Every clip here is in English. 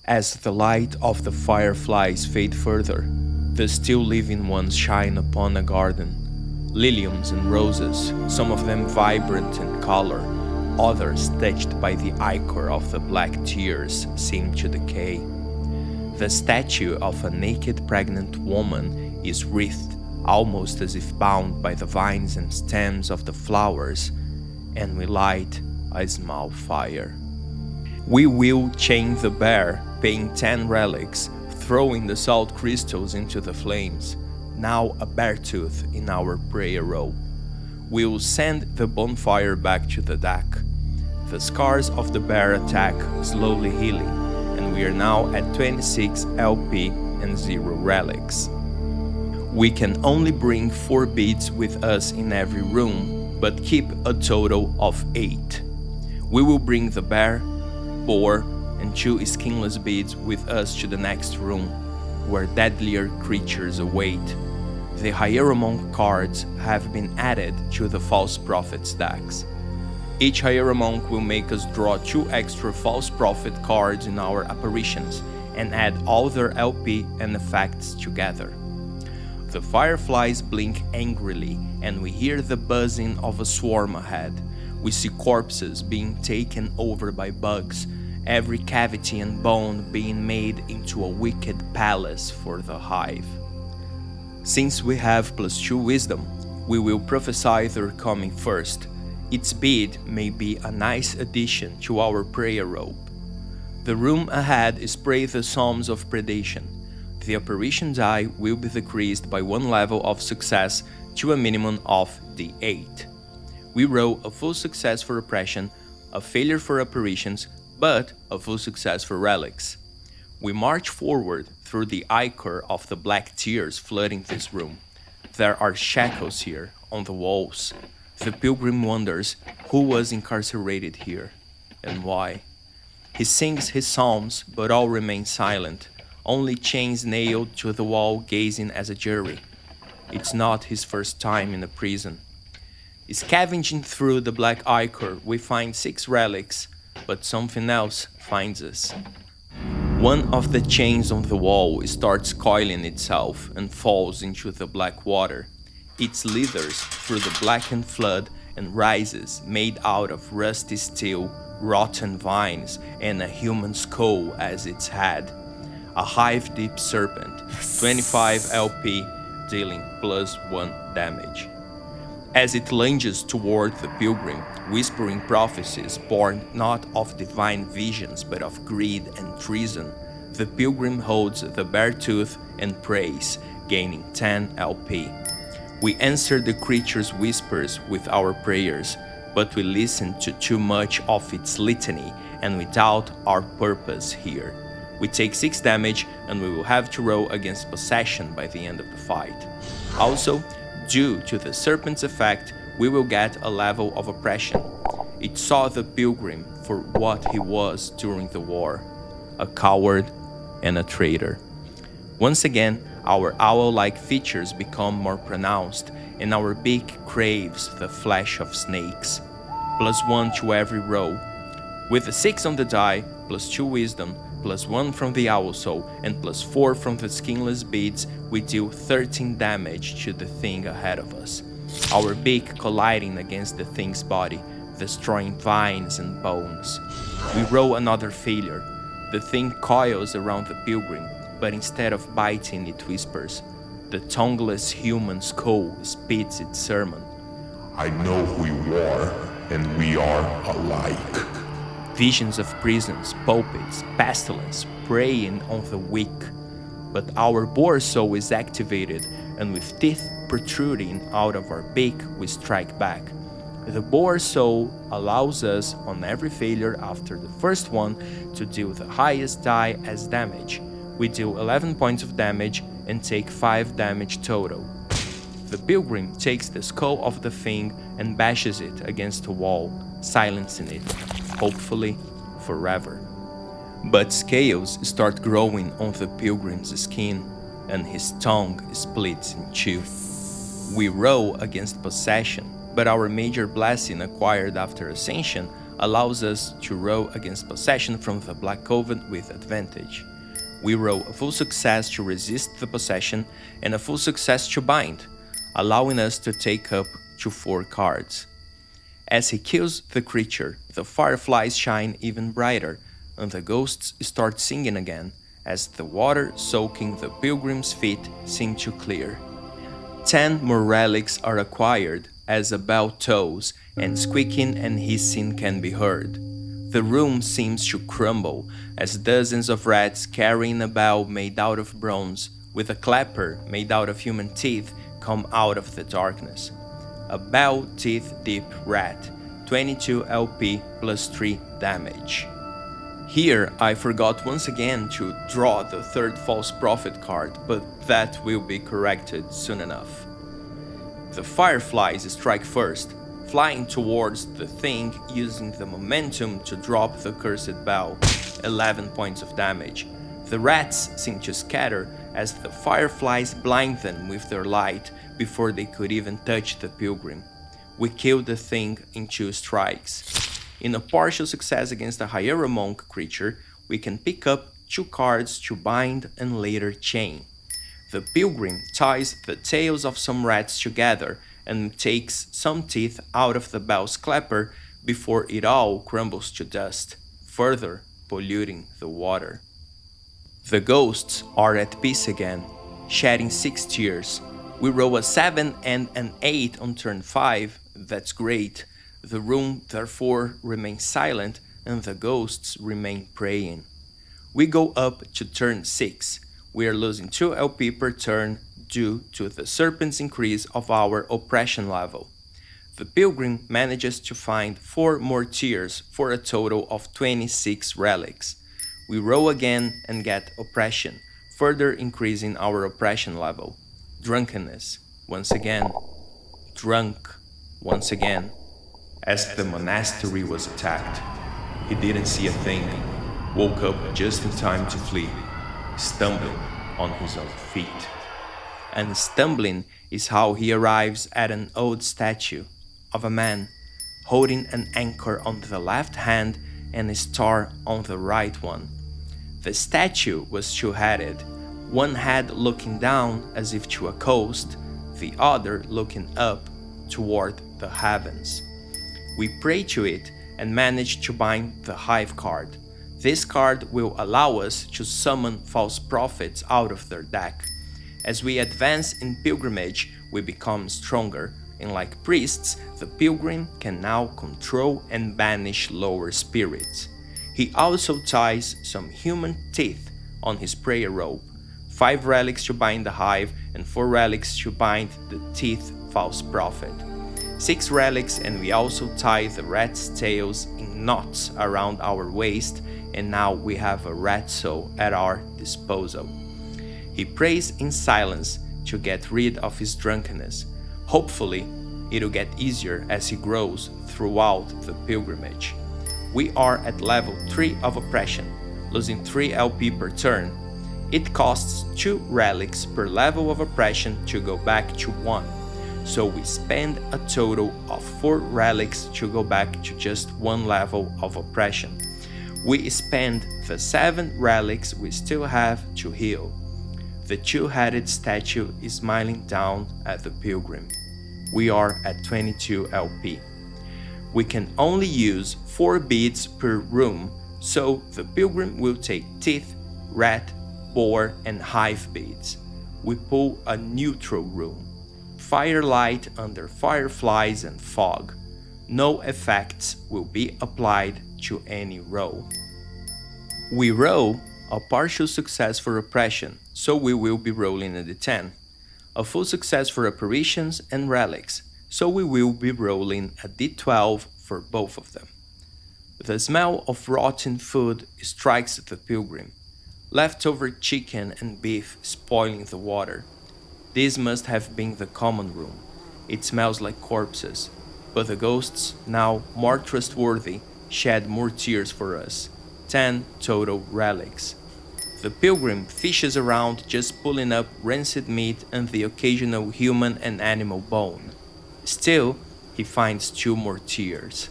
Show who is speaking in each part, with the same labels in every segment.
Speaker 1: As the light of the fireflies fade further, the still living ones shine upon a garden. Liliums and roses, some of them vibrant in color, others touched by the ichor of the black tears, seem to decay. The statue of a naked pregnant woman is wreathed, almost as if bound by the vines and stems of the flowers, and we light a small fire. We will chain the bear, paying 10 relics, throwing the salt crystals into the flames, now a bear tooth in our prayer rope. We will send the bonfire back to the deck. The scars of the bear attack slowly healing, and we are now at 26 LP and 0 relics. We can only bring 4 beads with us in every room, but keep a total of 8. We will bring the bear, boar, and 2 skinless beads with us to the next room, where deadlier creatures await. The Hieromonk cards have been added to the False Prophets decks. Each Hieromonk will make us draw 2 extra False Prophet cards in our apparitions and add all their LP and effects together. The fireflies blink angrily, and we hear the buzzing of a swarm ahead. We see corpses being taken over by bugs, every cavity and bone being made into a wicked palace for the hive. Since we have +2 wisdom, we will prophesy their coming first. Its bead may be a nice addition to our prayer rope. The room ahead is pray the psalms of predation. The apparition die will be decreased by 1 level of success to a minimum of D8. We roll a full success for oppression, a failure for apparitions, but a full success for relics. We march forward through the ichor of the black tears flooding this room. There are shackles here on the walls. The pilgrim wonders who was incarcerated here and why. He sings his psalms, but all remain silent, only chains nailed to the wall gazing as a jury. It's not his first time in a prison. Scavenging through the black ichor, we find 6 relics, but something else finds us. One of the chains on the wall starts coiling itself and falls into the black water. It slithers through the blackened flood and rises, made out of rusty steel, rotten vines, and a human skull as its head. A hive-deep serpent, 25 LP, dealing +1 damage. As it lunges toward the pilgrim, whispering prophecies born not of divine visions but of greed and treason, the pilgrim holds the bare tooth and prays, gaining 10 LP. We answer the creature's whispers with our prayers, but we listen to too much of its litany and we doubt our purpose here. We take 6 damage and we will have to roll against possession by the end of the fight. Also, due to the serpent's effect, we will get a level of oppression. It saw the pilgrim for what he was during the war, a coward and a traitor. Once again, our owl-like features become more pronounced, and our beak craves the flesh of snakes. +1 to every roll. With a 6 on the die, +2 wisdom, +1 from the owl soul, and +4 from the skinless beads, we deal 13 damage to the thing ahead of us. Our beak colliding against the thing's body, destroying vines and bones. We roll another failure. The thing coils around the pilgrim, but instead of biting, it whispers. The tongueless human skull spits its sermon.
Speaker 2: I know who you are, and we are alike.
Speaker 1: Visions of prisons, pulpits, pestilence, preying on the weak. But our boar soul is activated, and with teeth protruding out of our beak, we strike back. The boar soul allows us, on every failure after the first one, to deal the highest die as damage. We deal 11 points of damage and take 5 damage total. The pilgrim takes the skull of the thing and bashes it against a wall, silencing it, hopefully forever. But scales start growing on the pilgrim's skin, and his tongue splits in 2. We roll against possession, but our major blessing acquired after Ascension allows us to roll against possession from the Black Coven with advantage. We roll a full success to resist the possession and a full success to bind, allowing us to take up to 4 cards. As he kills the creature, the fireflies shine even brighter, and the ghosts start singing again, as the water soaking the pilgrim's feet seem to clear. 10 more relics are acquired as a bell tolls and squeaking and hissing can be heard. The room seems to crumble as dozens of rats carrying a bell made out of bronze with a clapper made out of human teeth come out of the darkness. A bell teeth deep rat, 22 LP plus 3 damage. Here I forgot once again to draw the 3rd false prophet card, but that will be corrected soon enough. The fireflies strike first, flying towards the thing using the momentum to drop the cursed bell, 11 points of damage. The rats seem to scatter as the fireflies blind them with their light before they could even touch the pilgrim. We kill the thing in 2 strikes. In a partial success against a Hierarch Monk creature, we can pick up 2 cards to bind and later chain. The pilgrim ties the tails of some rats together and takes some teeth out of the bell's clapper before it all crumbles to dust, further polluting the water. The ghosts are at peace again, shedding 6 tears. We roll a 7 and an 8 on turn 5, that's great. The room therefore remains silent and the ghosts remain praying. We go up to turn 6. We are losing 2 LP per turn due to the serpent's increase of our oppression level. The pilgrim manages to find 4 more tears for a total of 26 relics. We roll again and get oppression, further increasing our oppression level. Drunkenness, once again. Drunk, once again. As the monastery was attacked, he didn't see a thing, woke up just in time to flee, stumbling on his own feet. And stumbling is how he arrives at an old statue of a man holding an anchor on the left hand and a star on the right one. The statue was 2-headed, one head looking down as if to a coast, the other looking up toward the heavens. We pray to it and manage to bind the Hive card. This card will allow us to summon false prophets out of their deck. As we advance in pilgrimage, we become stronger, and like priests, the pilgrim can now control and banish lower spirits. He also ties some human teeth on his prayer rope, 5 relics to bind the Hive and 4 relics to bind the teeth false prophet. 6 relics, and we also tie the rat's tails in knots around our waist, and now we have a rat soul at our disposal. He prays in silence to get rid of his drunkenness. Hopefully, it'll get easier as he grows throughout the pilgrimage. We are at level 3 of oppression, losing 3 LP per turn. It costs 2 relics per level of oppression to go back to 1. So we spend a total of 4 relics to go back to just 1 level of oppression. We spend the 7 relics we still have to heal. The 2-headed statue is smiling down at the pilgrim. We are at 22 LP. We can only use 4 beads per room, so the pilgrim will take teeth, rat, boar, and hive beads. We pull a neutral room. Firelight under fireflies and fog. No effects will be applied to any roll. We roll a partial success for oppression, so we will be rolling a d10. A full success for apparitions and relics, so we will be rolling a d12 for both of them. The smell of rotten food strikes the pilgrim. Leftover chicken and beef spoiling the water. This must have been the common room. It smells like corpses, but the ghosts, now more trustworthy, shed more tears for us. 10 total relics. The pilgrim fishes around just pulling up rancid meat and the occasional human and animal bone. Still, he finds 2 more tears.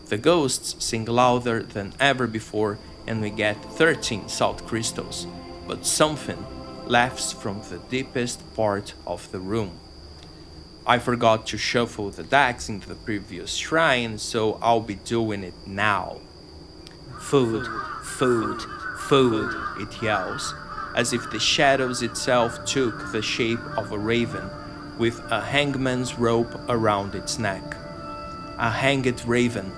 Speaker 1: The ghosts sing louder than ever before, and we get 13 salt crystals, but something laughs from the deepest part of the room. I forgot to shuffle the decks in the previous shrine, so I'll be doing it now. Food, food, food, it yells, as if the shadows itself took the shape of a raven with a hangman's rope around its neck. A hanged raven,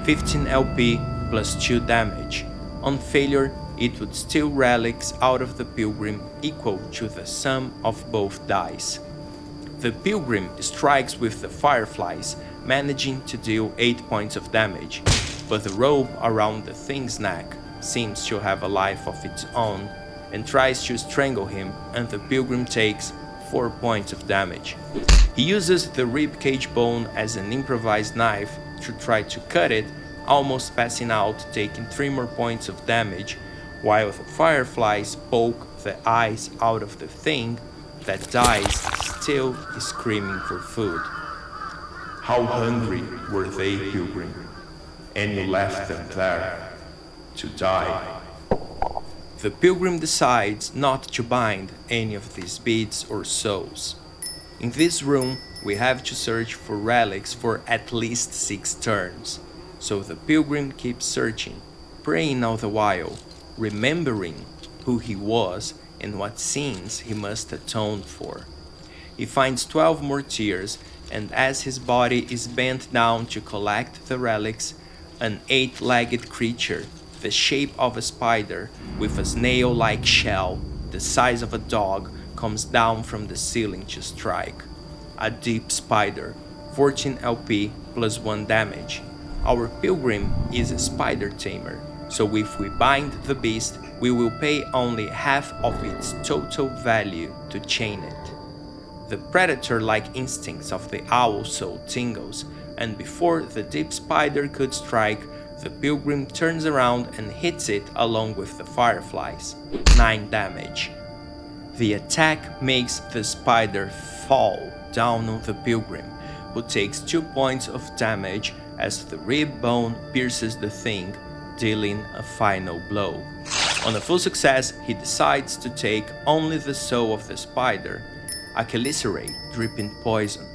Speaker 1: 15 LP plus 2 damage. On failure, it would steal relics out of the Pilgrim equal to the sum of both dice. The Pilgrim strikes with the fireflies, managing to deal 8 points of damage, but the rope around the thing's neck seems to have a life of its own and tries to strangle him, and the Pilgrim takes 4 points of damage. He uses the ribcage bone as an improvised knife to try to cut it, almost passing out, taking 3 more points of damage, while the fireflies poke the eyes out of the thing that dies, still screaming for food.
Speaker 2: How hungry were they, Pilgrim? And you left them there to die.
Speaker 1: The Pilgrim decides not to bind any of these beads or souls. In this room, we have to search for relics for at least 6 turns, so the Pilgrim keeps searching, praying all the while, remembering who he was and what sins he must atone for. He finds 12 more tears, and as his body is bent down to collect the relics, an 8-legged creature, the shape of a spider with a snail-like shell, the size of a dog, comes down from the ceiling to strike. A deep spider, 14 LP plus 1 damage. Our Pilgrim is a spider tamer, so if we bind the beast, we will pay only half of its total value to chain it. The predator-like instincts of the owl soul tingles, and before the deep spider could strike, the Pilgrim turns around and hits it along with the fireflies. 9 damage. The attack makes the spider fall down on the Pilgrim, who takes 2 points of damage as the rib bone pierces the thing, dealing a final blow. On a full success, he decides to take only the soul of the spider, a chelicerae dripping poison.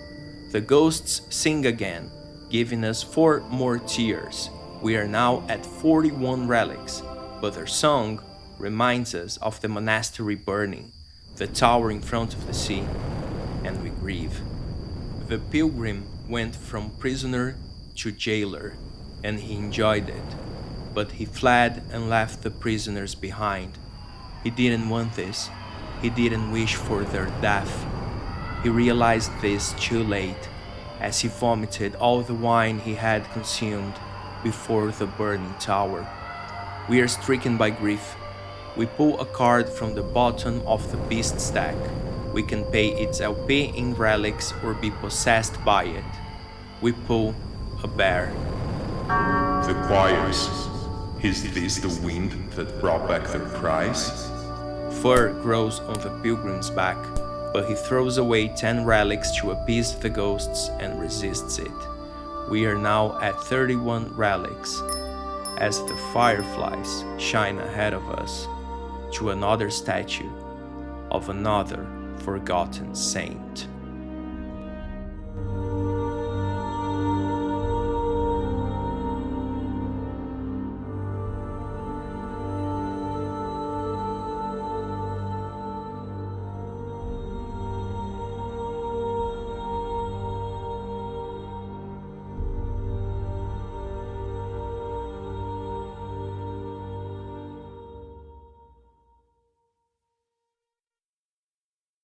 Speaker 1: The ghosts sing again, giving us 4 more tears. We are now at 41 relics, but their song reminds us of the monastery burning, the tower in front of the sea, and we grieve. The Pilgrim went from prisoner to jailer, and he enjoyed it, but he fled and left the prisoners behind. He didn't want this. He didn't wish for their death. He realized this too late, as he vomited all the wine he had consumed before the burning tower. We are stricken by grief. We pull a card from the bottom of the beast stack. We can pay its LP in relics or be possessed by it. We pull a bear.
Speaker 2: The choirs. Is this the wind that brought back the prize?
Speaker 1: Fur grows on the Pilgrim's back, but he throws away 10 relics to appease the ghosts and resists it. We are now at 31 relics, as the fireflies shine ahead of us to another statue of another forgotten saint.